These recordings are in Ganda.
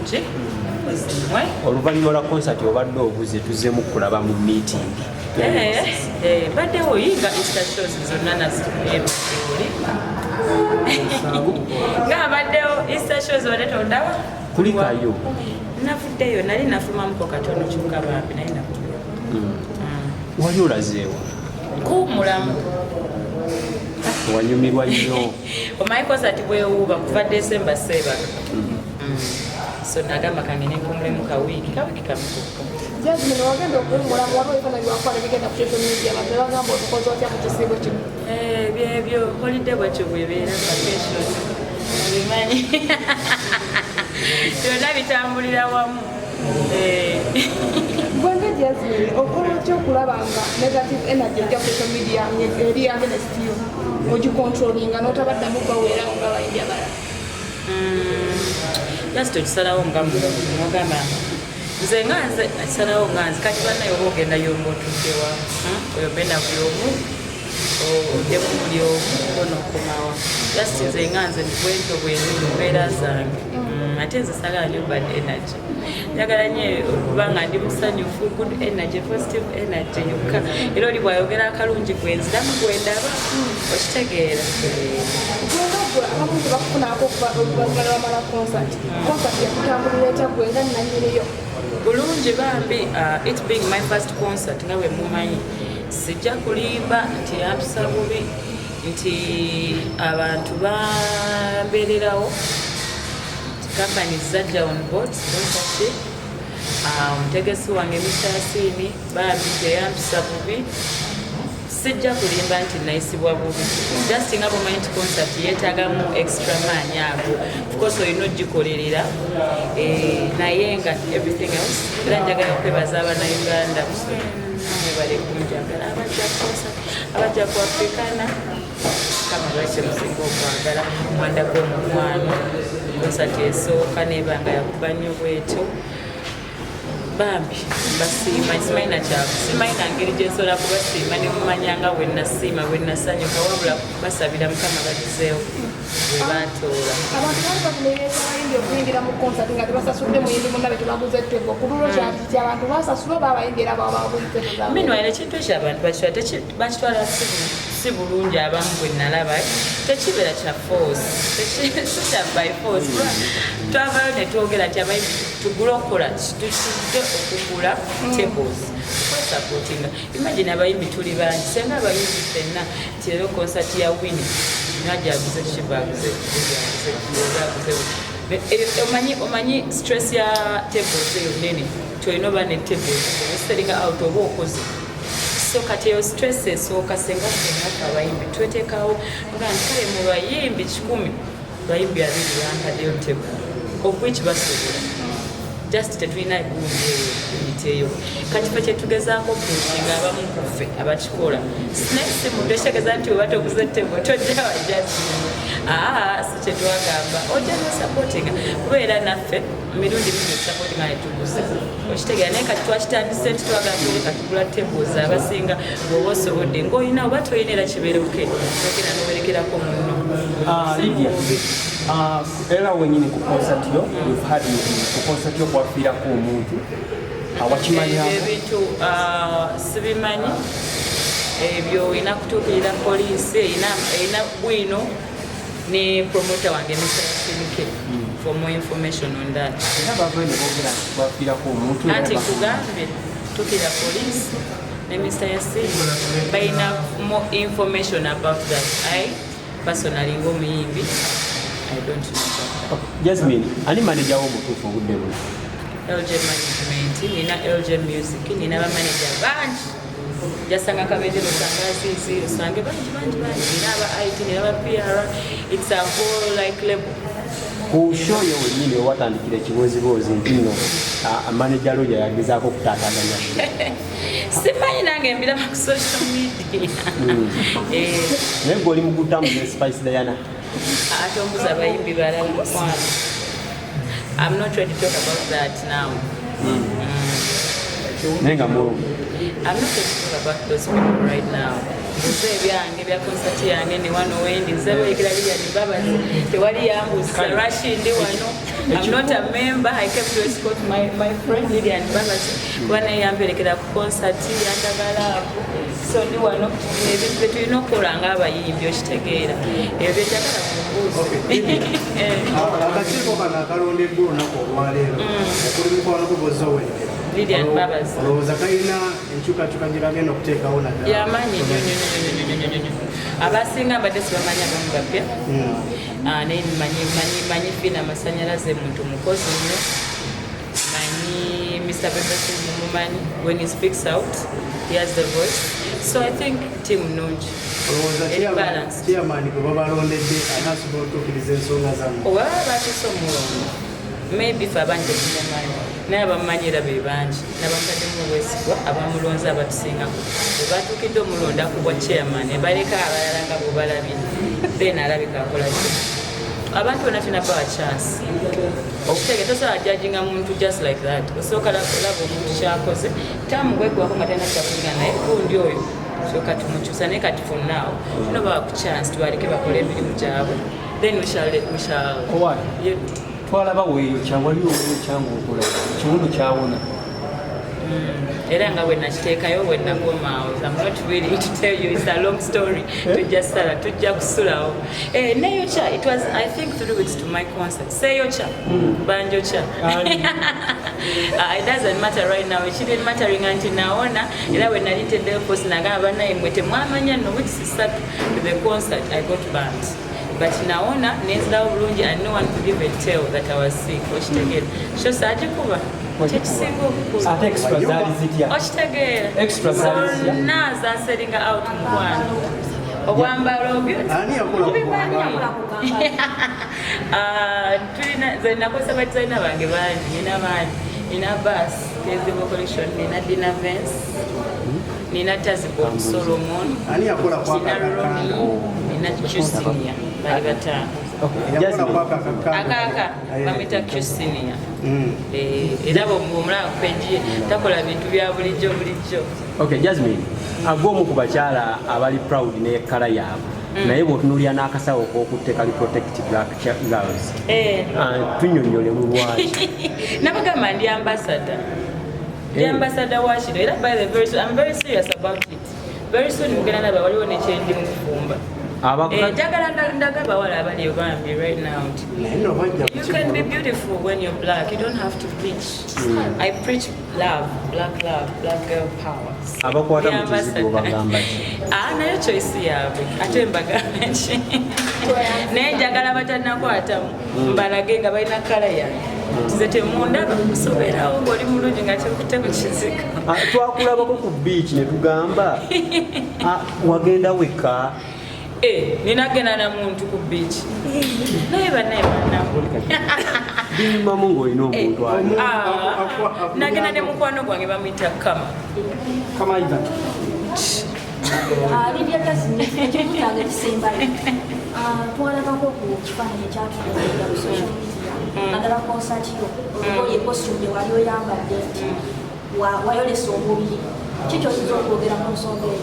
bulungi zimwe oluvannyuma lwa concert obadde obuze tuzemu kulaba mu meeting baddewo yinga Easter shows zonna nazikuyeoli nga baddewo Easter shows badde tondaba kulikayo navuddeyo nali nafumamuko katono kyokka bambi naye nakuyo wali olazeewa kuumulamu wanyumirwa nnyo omanyi concert bwewuuba kuva December seebaga so nagamba kange nempumulemu kawiiki kamukukka Jazmine wagenda okuwumulamu waliwo ebifana byewakwana bigenda ku social media abantu bagamba otukoze otya mu kisiibo kino byebyo holiday bwekyo bwebeera vacation obimanyi byonna bitambulira wamu Gwenge Jazmine okola otya okulaba nga negative energy ejja ku social media eri against you ogicontrolinga n'otabaddamu baweera nga bayimbi abalala just okisalawo nga mugamba nze nga nze akisalawo nga nze kati bannaye oba ogendayo ngaotuddewa oyobenda buli omu oddemu buli omu onokumawa just nze nga nze bwento bwezi mu mbeera zange ate nze sagala nyo bad energy njagala nye okuba nga ndi musanyufu good energy positive energy yokka era oli bwayogera akalungi gwenziramu gwendaba okitegeera abakunzi bakufunako oluvannyuma lwamala concert yakutambulira etya gwe nga nanyiniyo bulungi bambi it being my first concert nga bwe mumanyi sijja kulimba nti yampusa bubi nti abantu bambeererawo company zajja on board sponsorship omutegesi wange Mr. Yasini bambi teyampusa bubi sijja kulimba nti nayisibwa bubi just nga bwomanyi nti concert yeetaagamu extra maanyi ago ofcourse olina ogikolerera naye nga everything else era njagala okwebaza abannayuganda mwebale kunjagala abajja ku africana kama lwaki musinga okwagala omwanda gw'omukwano concert esooka nebanga yakuba nnyo bwetyo bambi basiima simanyi nakyaku simanyi nangeri gyensobola kubasiima nemumanyanga bwenasiima bwenasanyuka wabula basabira mukama bagizeewo bwe batoola abantu bali bakuleeta abayimbi okuyingira mu concert nga tebasasudde muyimbi munnabe tebaguze ttego ku lulo kyati abantu basasula oba abayimbi era bababuliteteza minwaire ekintu ekyo abantu bakitwala si bulungi abamu bwe nalaba tekibeera kya force si kya by force twavayo netwogera nti abayimbi tugula okukola tukidde okugula tables kwesapootinga imagine abayimbi tuli bangi senga abayimbi fenna nti rero concert ya wini najaguze kibaguze omanyi stress ya tables eyo nene tolina oba ne tables eseringa out oba okoze so kati eyo stress esooka senga fennaku abayimbi tweteekawo nga nkale mu bayimbi 100 bayimbi 2 bankaddeyo table of which basobola just tetulina gundi emiteeyo kati fe kyetugezaako puushinga abamu kuffe abakikola sinesimu tekyegeza nti oba toguze tebo tojja wajazini si kyetwagamba ojja nosupportinga kubeera naffe mirundi mingi supportinga netuguze okitegeera naye kati twakitandise nti twagala tuleka tugula tables abasinga bw'oba osobodde ng'olina oba toyina era kibeerebuke ogenda noberekerako munno Lydia era wenyini ku concert yo we've had ku concert yo kwafiirako omuntu awakimanyako ebintu sibimanyi ebyo olina kutuukirira poliisi erina bwino ne promoter wange Mr. Yasini for more information on that era bavaine boogera kwafiirako omuntu anti kugambe tuukirira poliisi ne Mr. Yasini balina more information about that. I personally ng'omuyimbi I don't know. Jazmine, ani manager wo mutuufu obudde buno? LJ Management, nina LJ Music, nina bamanager bangi. Jasanga kabeze musangazizi, usange bangi. Nina aba IT, nina aba PR. It's a whole like label. Ku show yo wenyini watandikira ekibozibozi nti nno manager lo yagezaako okutaataganya. Simanyi nange mbira ku social media. Naye gw'oli muguddamu ne Spice Diana. Atombuza abayimbi balala. I'm not ready to talk about that now. Nenga mo. I'm not ready to talk about those people right now. Nze ebyange bya concert yange ne wano wendi nze beekera Lydia ne baba tewali yambuza Rashid wano I'm not a member. I came to escort my friend Lydia Jazmine when I am very good concert yandagala so ndi wano ebintu tulina okukola ng'abayimbi okitegeera ebyo byekyagala kumbuuza akakiiko kano akalondebwa olunaku olwaleero okuli mukwano kuboza wendera Lydia Jazmine olowooza kalina enkyukakyuka gye bagenda okuteekawo naddala yamanyi abasinga mbadde sibamanyi abamu bapya naye manyi fina amasanyalaze muntu mukozi nnyo manyi Mr. Bebesi mumumanyi when he speaks out he has the voice so I think team nungi olowooza chairman gwe babalondedde anasobola okutuukiriza ensonga zammwe oba bakisa omulondo maybe fe abangi tetubamanyi naye abamumanyira be bangi n'abataddemu obwesigwa abamulonzi abatusingako bwe batuukidde omulondo akubwa chairman ebaleka abalala nga bwe balabye then alabika akola ki abantu bonna tulina bawa chance okutege tosobola judginga muntu just like that osooka laba omuntu kyakoze tamugwegwako nga talina kyakuliga naye gundi oyo soka tumukyusa naye kati fonnaawo tulina bawa ku chance tubaleke bakole emirimu gyabwe then we shall twalaba weeyo kyawaliwo kyangwa okola kiwundu kyawona era nga bwe nakiteekayo bwe nakomaawo I'm not willing to tell you it's a long story tujja kusulawo neyokya it was I think 3 weeks to my concert seyokya banjokya it doesn't matter right now ekiri mattering nti nawona era bwe nali nteddeyo posi nagamba bannaye mwe temwamanya no weeks 3 to the concert I got banned but naona nenzirawo bulungi and no one could even tell that I was sick okitegeera sho saagikuba kyekisinga obukulu ate extra zaali zitya okitegeera extra zaali zitya zonna zaseringa out mukwano obwambalo byo tulina ze nakozesa badizaina bange bangi nina bangi nina bas kezibo collection nina dina vance nina tazibon solomon nina Justinia bali batano akaka bamita Justinia era bomulaba kupeji takola bintu bya bulijjo okay Jazmine agwomu ku bakyala abali proud ne kala yaabwe naye bw'otunuulira n'akasawo k'okutte kali protect black girls tunnyonnyole mu lwaki nabagamba ndi ambassador wa kino era by the very soon I'm very serious about it very soon mugenda naba waliwo nekyendi mu kufumba njagala ndaga abawala abali bambi right now you can be beautiful when you're black you don't have to preach I preach love black girl power abakwata mu kizibu bagamba ki nayo choice yaabwe ate mbagamba ki naye njagala batanakwatamu mbalage nga balina kala yange nze temundaba kusoberawo ng'oli mulungi nga tekute ku kizigo twakulabako ku beach ne tugamba wagenda weka ninagenda na muntu ku beach naye banamu bimamu ng'olina omuntu nagenda ne mukwano gwange bamuyita kama Lydia Jazmine ekikutange kisembayo twalabako ku kifaananyi ekyatulengera ku social media naddala konsati yo olugoye kostume wali oyambadde nti wayolesa omubiri kikyokiza okwogera mu nsonga eyo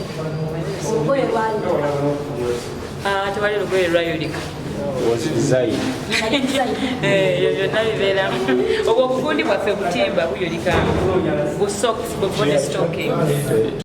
olugoye lwayoleka tewali olugoye lwayoleka byonna bibeeramu obwo obugundi bwaffe butimba buyoleka busocks bwe body stocking